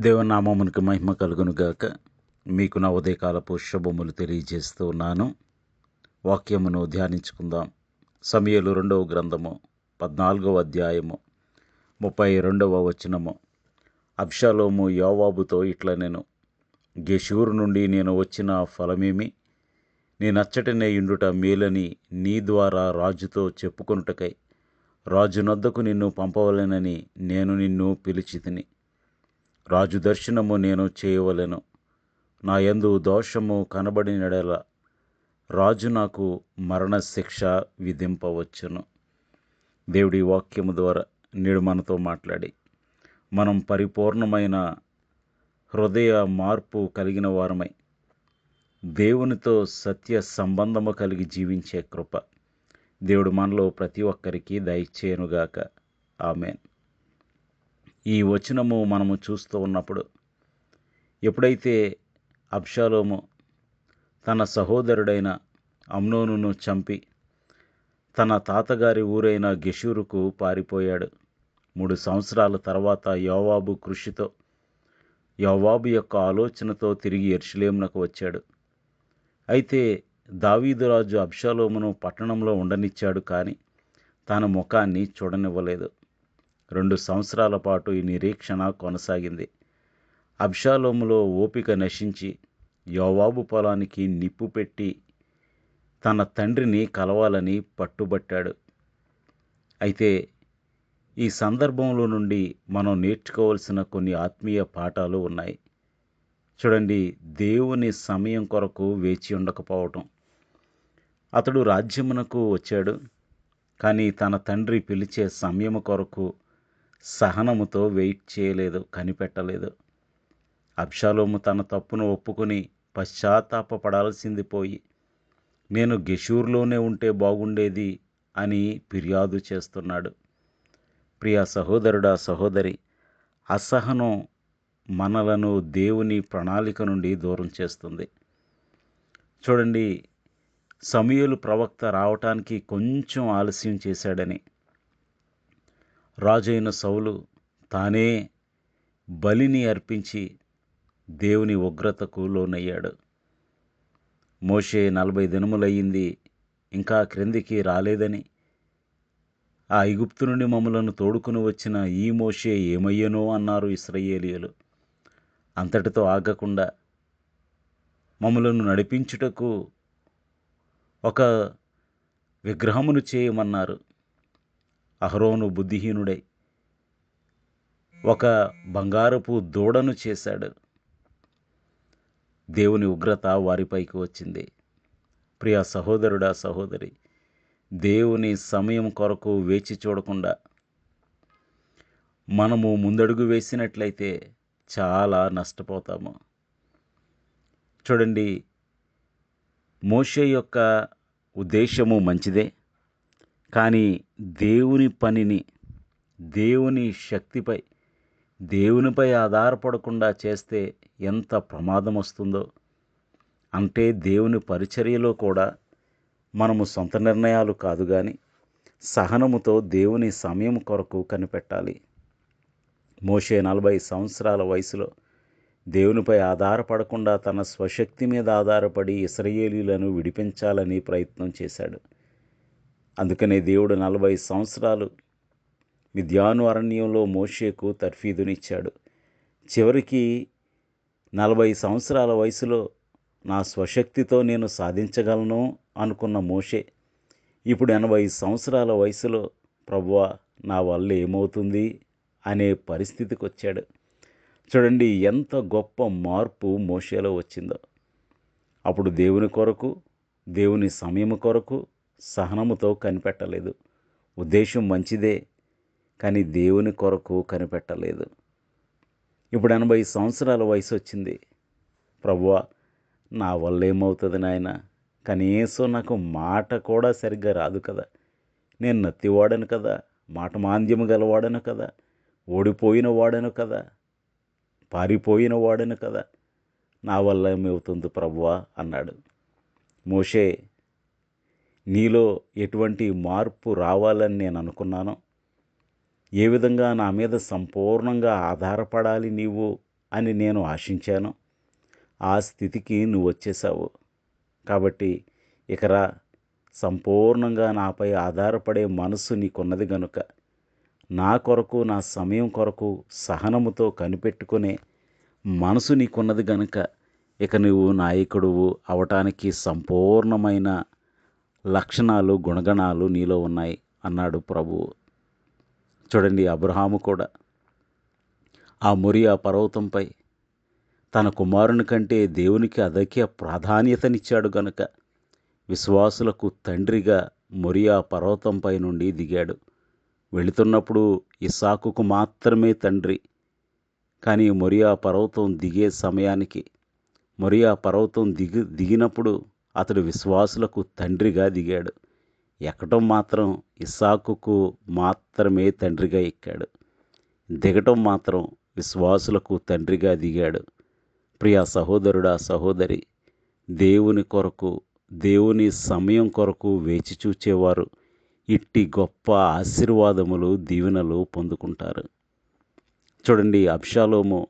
దేవనామమునికి మహిమ కలుగును గాక. మీకు నా ఉదయకాలపు శుభములు తెలియజేస్తూ ఉన్నాను. వాక్యమును ధ్యానించుకుందాం. సమూయేలు 2వ గ్రంథము 14వ అధ్యాయము 32వ వచనము. అబ్షాలోము యోవాబుతో ఇట్లనెను, గెషూరు నుండి నేను వచ్చిన ఫలమేమి? నేనచ్చటనే యుండుట మేలని నీ ద్వారా రాజుతో చెప్పుకొనుటకై రాజునొద్దకు నిన్ను పంపవలెనని నేను నిన్ను పిలిచితిని. రాజు దర్శనము నేను చేయవలెను. నా యందు దోషము కనబడినడల రాజు నాకు మరణశిక్ష విధింపవచ్చును. దేవుడి వాక్యము ద్వారా నేడు మనతో మాట్లాడి మనం పరిపూర్ణమైన హృదయ మార్పు కలిగిన వారమై దేవునితో సత్య సంబంధము కలిగి జీవించే కృప దేవుడు మనలో ప్రతి ఒక్కరికి దయచేయునుగాక. ఆమేన్. ఈ వచనము మనము చూస్తూ ఉన్నప్పుడు, ఎప్పుడైతే అబ్షాలోము తన సహోదరుడైన అమ్నోనును చంపి తన తాతగారి ఊరైన గెషూరుకు పారిపోయాడు. 3 సంవత్సరాల తర్వాత యోవాబు కృషితో, యోవాబు యొక్క ఆలోచనతో తిరిగి యెరూషలేమునకు వచ్చాడు. అయితే దావీదు రాజు అబ్షాలోమును పట్టణంలో ఉండనిచ్చాడు, కానీ తన ముఖాన్ని చూడనివ్వలేదు. 2 సంవత్సరాల పాటు ఈ నిరీక్షణ కొనసాగింది. అబ్షాలోములో ఓపిక నశించి యోవాబు పొలానికి నిప్పు పెట్టి తన తండ్రిని కలవాలని పట్టుబట్టాడు. అయితే ఈ సందర్భంలో నుండి మనం నేర్చుకోవాల్సిన కొన్ని ఆత్మీయ పాఠాలు ఉన్నాయి. చూడండి, దేవుని సమయం కొరకు వేచి ఉండకపోవటం. అతడు రాజ్యమునకు వచ్చాడు, కానీ తన తండ్రి పిలిచే సమయం కొరకు సహనముతో వెయిట్ చేయలేదు, కనిపెట్టలేదు. అబ్షాలోము తన తప్పును ఒప్పుకొని పశ్చాత్తాపపడాల్సింది పోయి, నేను గెషూర్లోనే ఉంటే బాగుండేది అని ఫిర్యాదు చేస్తున్నాడు. ప్రియ సహోదరుడా, సహోదరి, అసహనం మనలను దేవుని ప్రణాళిక నుండి దూరం చేస్తుంది. చూడండి, సమూయేలు ప్రవక్త రావటానికి కొంచెం ఆలస్యం చేశాడని రాజైన సౌలు తానే బలిని అర్పించి దేవుని ఉగ్రతకు లోనయ్యాడు. మోషే 40 దినములయ్యింది, ఇంకా క్రిందికి రాలేదని, ఆ ఐగుప్తు నుండి మమ్మలను తోడుకుని వచ్చిన ఈ మోషే ఏమయ్యనో అన్నారు ఇశ్రాయేలీయులు. అంతటితో ఆగకుండా మమ్మలను నడిపించుటకు ఒక విగ్రహమును చేయమన్నారు. అహరోను బుద్ధిహీనుడై ఒక బంగారపు దూడను చేశాడు. దేవుని ఉగ్రత వారిపైకి వచ్చింది. ప్రియ సహోదరుడా, సహోదరి, దేవుని సమయం కొరకు వేచి చూడకుండా మనము ముందడుగు వేసినట్లయితే చాలా నష్టపోతాము. చూడండి, మోషే యొక్క ఉద్దేశము మంచిదే, కానీ దేవుని పనిని, దేవుని శక్తిపై, దేవునిపై ఆధారపడకుండా చేస్తే ఎంత ప్రమాదం వస్తుందో. అంటే దేవుని పరిచర్యలో కూడా మనము సొంత నిర్ణయాలు కాదు, కానీ సహనముతో దేవుని సమయం కొరకు కనిపెట్టాలి. మోషే 40 సంవత్సరాల వయసులో దేవునిపై ఆధారపడకుండా తన స్వశక్తి మీద ఆధారపడి ఇశ్రాయేలీయులను విడిపించాలని ప్రయత్నం చేశాడు. అందుకనే దేవుడు 40 సంవత్సరాలు మిద్యాను అరణ్యంలో మోషేకు తర్ఫీదునిచ్చాడు. చివరికి 40 సంవత్సరాల వయసులో నా స్వశక్తితో నేను సాధించగలను అనుకున్న మోషే ఇప్పుడు 80 సంవత్సరాల వయసులో ప్రభువా నా వల్ల ఏమవుతుంది అనే పరిస్థితికి వచ్చాడు. చూడండి, ఎంత గొప్ప మార్పు మోషేలో వచ్చిందో. అప్పుడు దేవుని కొరకు, దేవుని సమయం కొరకు సహనముతో కనిపెట్టలేదు. ఉద్దేశం మంచిదే, కానీ దేవుని కొరకు కనిపెట్టలేదు. ఇప్పుడు 80 సంవత్సరాల వయసు వచ్చింది. ప్రభువా నా వల్ల ఏమవుతుంది నాయన? కనీసం నాకు మాట కూడా సరిగ్గా రాదు కదా, నేను నత్తివాడను కదా, మాట మాంద్యము గలవాడను కదా, ఓడిపోయిన వాడను కదా, పారిపోయిన వాడను కదా, నా వల్ల ఏమవుతుంది ప్రభువా అన్నాడు. మోషే, నీలో ఎటువంటి మార్పు రావాలని నేను అనుకున్నానో, ఏ విధంగా నా మీద సంపూర్ణంగా ఆధారపడాలి నీవు అని నేను ఆశించాను. ఆ స్థితికి నువ్వు వచ్చేసావు. కాబట్టి ఇకరా సంపూర్ణంగా నాపై ఆధారపడే మనస్సు నీకున్నది గనుక, నా కొరకు, నా సమయం కొరకు సహనముతో కనిపెట్టుకునే మనసు నీకున్నది గనుక, ఇక నువ్వు నాయకుడువు అవటానికి సంపూర్ణమైన లక్షణాలు, గుణగణాలు నీలో ఉన్నాయి అన్నాడు ప్రభువు. చూడండి, అబ్రహాము కూడా ఆ మొరియా పర్వతంపై తన కుమారుని కంటే దేవునికి అధిక ప్రాధాన్యతనిచ్చాడు గనుక విశ్వాసులకు తండ్రిగా మొరియా పర్వతంపై నుండి దిగాడు. వెళుతున్నప్పుడు ఇస్సాకుకు మాత్రమే తండ్రి. కానీ మొరియా పర్వతం దిగే సమయానికి, మొరియా పర్వతం దిగినప్పుడు అతడు విశ్వాసులకు తండ్రిగా దిగాడు. ఎక్కటం మాత్రం ఇస్సాకుకు మాత్రమే తండ్రిగా ఎక్కాడు. దిగటం మాత్రం విశ్వాసులకు తండ్రిగా దిగాడు. ప్రియ సహోదరుడా, సహోదరి, దేవుని కొరకు, దేవుని సమయం కొరకు వేచి చూచేవారు ఇట్టి గొప్ప ఆశీర్వాదములు, దీవెనలు పొందుకుంటారు. చూడండి, అబ్షాలోము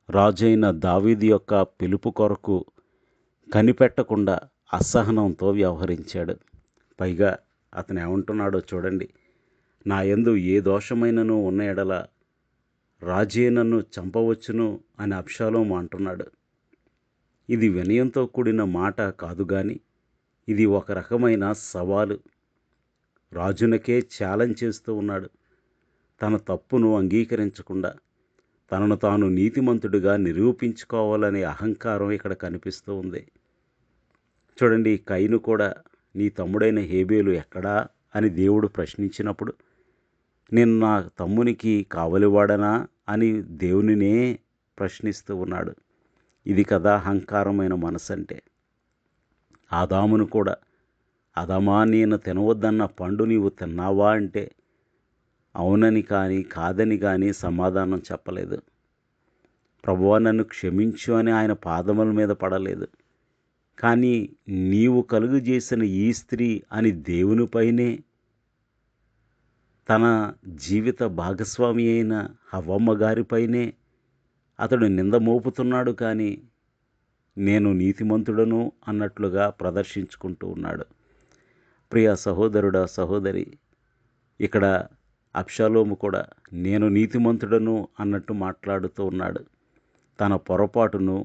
రాజైన దావీదు యొక్క పిలుపు కొరకు కనిపెట్టకుండా అసహనంతో వ్యవహరించాడు. పైగా అతను ఏమంటున్నాడో చూడండి, నా యందు ఏ దోషమైనను ఉన్న ఎడల రాజే నన్ను చంపవచ్చును అని అబ్షాలోము అంటున్నాడు. ఇది వినయంతో కూడిన మాట కాదు గాని ఇది ఒక రకమైన సవాలు. రాజునకే ఛాలెంజ్ చేస్తూ ఉన్నాడు. తన తప్పును అంగీకరించకుండా తనను తాను నీతిమంతుడిగా నిరూపించుకోవాలనే అహంకారం ఇక్కడ కనిపిస్తూ ఉంది. చూడండి, కయీను కూడా నీ తమ్ముడైన హేబేలు ఎక్కడా అని దేవుడు ప్రశ్నించినప్పుడు, నేను నా తమ్మునికి కావలివాడనా అని దేవునినే ప్రశ్నిస్తూ ఉన్నాడు. ఇది కదా అహంకారమైన మనసంటే. ఆదామును కూడా, ఆదామా నేను తినవద్దన్న పండు నీవు తిన్నావా అంటే అవునని కానీ కాదని కానీ సమాధానం చెప్పలేదు. ప్రభువా నన్ను క్షమించు అని ఆయన పాదముల మీద పడలేదు. కానీ నీవు కలుగు చేసిన ఈ స్త్రీ అని దేవునిపైనే తన జీవిత భాగస్వామి అయిన హవ్వమ్మ గారిపైనే అతడు నింద మోపుతున్నాడు. కానీ నేను నీతిమంతుడను అన్నట్లుగా ప్రదర్శించుకుంటూ ఉన్నాడు. ప్రియ సహోదరుడా, సహోదరి, ఇక్కడ అబ్షాలోము కూడా నేను నీతిమంతుడను అన్నట్టు మాట్లాడుతూ ఉన్నాడు. తన పొరపాటును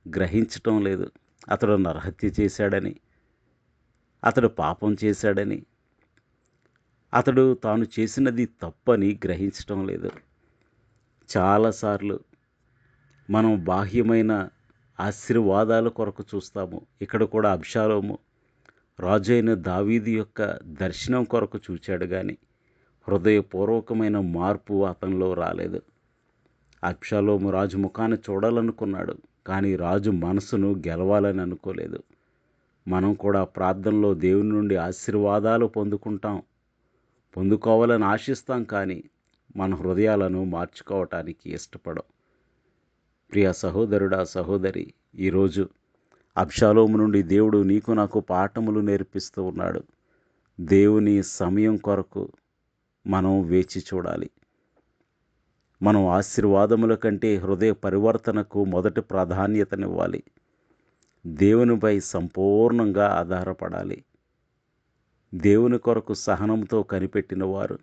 గ్రహించటం లేదు. అతడు నరహత్య చేశాడని, అతడు పాపం చేశాడని, అతడు తాను చేసినది తప్పని గ్రహించటం లేదు. చాలాసార్లు మనం బాహ్యమైన ఆశీర్వాదాల కొరకు చూస్తాము. ఇక్కడ కూడా అబ్షాలోము రాజు అయిన దావీదు యొక్క దర్శనం కొరకు చూచాడు కానీ హృదయపూర్వకమైన మార్పు అతనిలో రాలేదు. అబ్షాలోము రాజు ముఖాన్ని చూడాలనుకున్నాడు, కానీ రాజు మనసును గెలవాలని అనుకోలేదు. మనం కూడా ప్రార్థనలో దేవుని నుండి ఆశీర్వాదాలు పొందుకోవాలని ఆశిస్తాం, కానీ మన హృదయాలను మార్చుకోవటానికి ఇష్టపడం. ప్రియ సహోదరుడా, సహోదరి, ఈరోజు అబ్షాలోము నుండి దేవుడు నీకు నాకు పాఠములు నేర్పిస్తూ ఉన్నాడు. దేవుని సమయం కొరకు మనం వేచి చూడాలి. మనం ఆశీర్వాదముల కంటే హృదయ పరివర్తనకు మొదటి ప్రాధాన్యతనివ్వాలి. దేవునిపై సంపూర్ణంగా ఆధారపడాలి. దేవుని కొరకు సహనంతో కనిపెట్టిన వారు,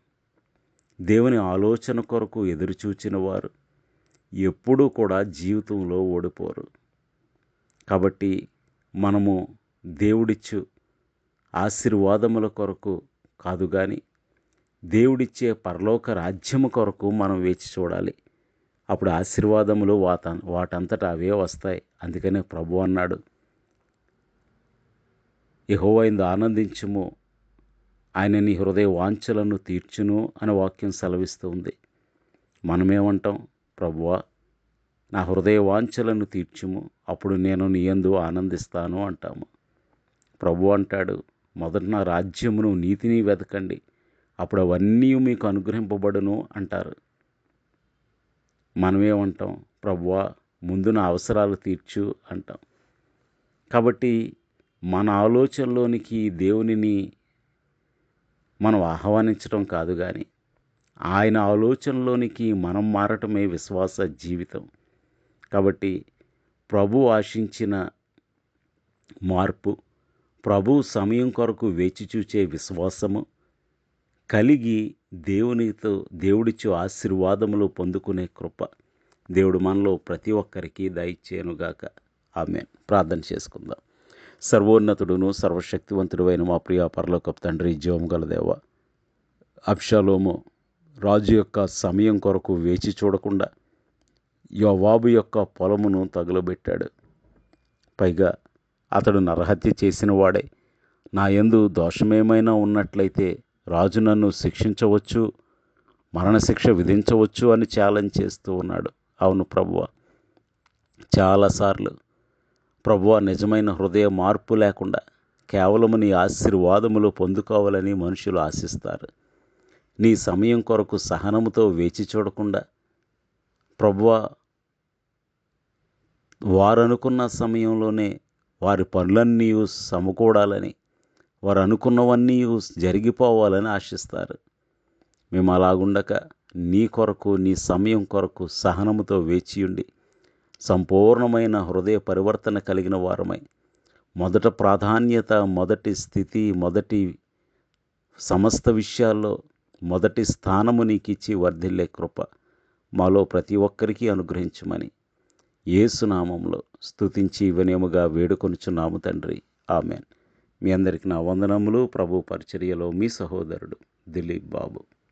దేవుని ఆలోచన కొరకు ఎదురుచూచిన వారు ఎప్పుడూ కూడా జీవితంలో ఓడిపోరు. కాబట్టి మనము దేవుడిచ్చు ఆశీర్వాదముల కొరకు కాదు కానీ దేవుడిచ్చే పరలోక రాజ్యము కొరకు మనం వేచి చూడాలి. అప్పుడు ఆశీర్వాదములు వాటంతటా అవే వస్తాయి. అందుకనే ప్రభు అన్నాడు, యెహోవా యందు ఆనందించుము, ఆయన నీ హృదయ వాంఛలను తీర్చును అని వాక్యం సెలవిస్తుంది. మనమేమంటాం? ప్రభువా నా హృదయ వాంఛలను తీర్చుము, అప్పుడు నేను నీ యందు ఆనందిస్తాను అంటాము. ప్రభు అంటాడు, మొదట నా రాజ్యమును నీతిని వెతకండి, అప్పుడు అవన్నీ మీకు అనుగ్రహింపబడును అంటారు. మనమేమంటాం? ప్రభువా ముందు నా అవసరాలు తీర్చు అంటాం. కాబట్టి మన ఆలోచనలోనికి దేవునిని మనం ఆహ్వానించడం కాదు కానీ ఆయన ఆలోచనలోనికి మనం మారటమే విశ్వాస జీవితం. కాబట్టి ప్రభు ఆశించిన మార్పు, ప్రభు సమయం కొరకు వేచి చూచే విశ్వాసము కలిగి దేవుడిచ్చు ఆశీర్వాదములు పొందుకునే కృప దేవుడు మనలో ప్రతి ఒక్కరికి దయచేయనుగాక. ఆమేన్. ప్రార్థన చేసుకుందాం. సర్వోన్నతుడును సర్వశక్తివంతుడు అయిన మా ప్రియ పరలోకపు తండ్రి, జీవము గల దేవ, అబ్షాలోము రాజు యొక్క సమయం కొరకు వేచి చూడకుండా యోవాబు యొక్క పొలమును తగులబెట్టాడు. పైగా అతడు నరహత్య చేసిన వాడే. నా యందు దోషమేమైనా ఉన్నట్లయితే రాజు నన్ను శిక్షించవచ్చు, మరణశిక్ష విధించవచ్చు అని ఛాలెంజ్ చేస్తూ ఉన్నాడు. అవును ప్రభువా, చాలాసార్లు ప్రభువా నిజమైన హృదయ మార్పు లేకుండా కేవలము నీ ఆశీర్వాదములు పొందుకోవాలని మనుషులు ఆశిస్తారు. నీ సమయం కొరకు సహనముతో వేచి చూడకుండా ప్రభువా వారనుకున్న సమయంలోనే వారి పనులన్నీ సమకూడాలని, వారు అనుకున్నవన్నీ జరిగిపోవాలని ఆశిస్తారు. మేము అలాగుండక నీ కొరకు, నీ సమయం కొరకు సహనముతో వేచియుండి సంపూర్ణమైన హృదయ పరివర్తన కలిగిన వారమై మొదట ప్రాధాన్యత, మొదటి స్థితి, మొదటి సమస్త విషయాల్లో మొదటి స్థానము నీకిచ్చి వర్ధిల్లే కృప మాలో ప్రతి ఒక్కరికి అనుగ్రహించమని యేసు నామములో స్తుతించి వినయముగా వేడుకొనుచున్నాము తండ్రి. ఆమేన్. మీ అందరికీ నా వందనములు. ప్రభు పరిచర్యలో మీ సహోదరుడు దిలీప్ బాబు.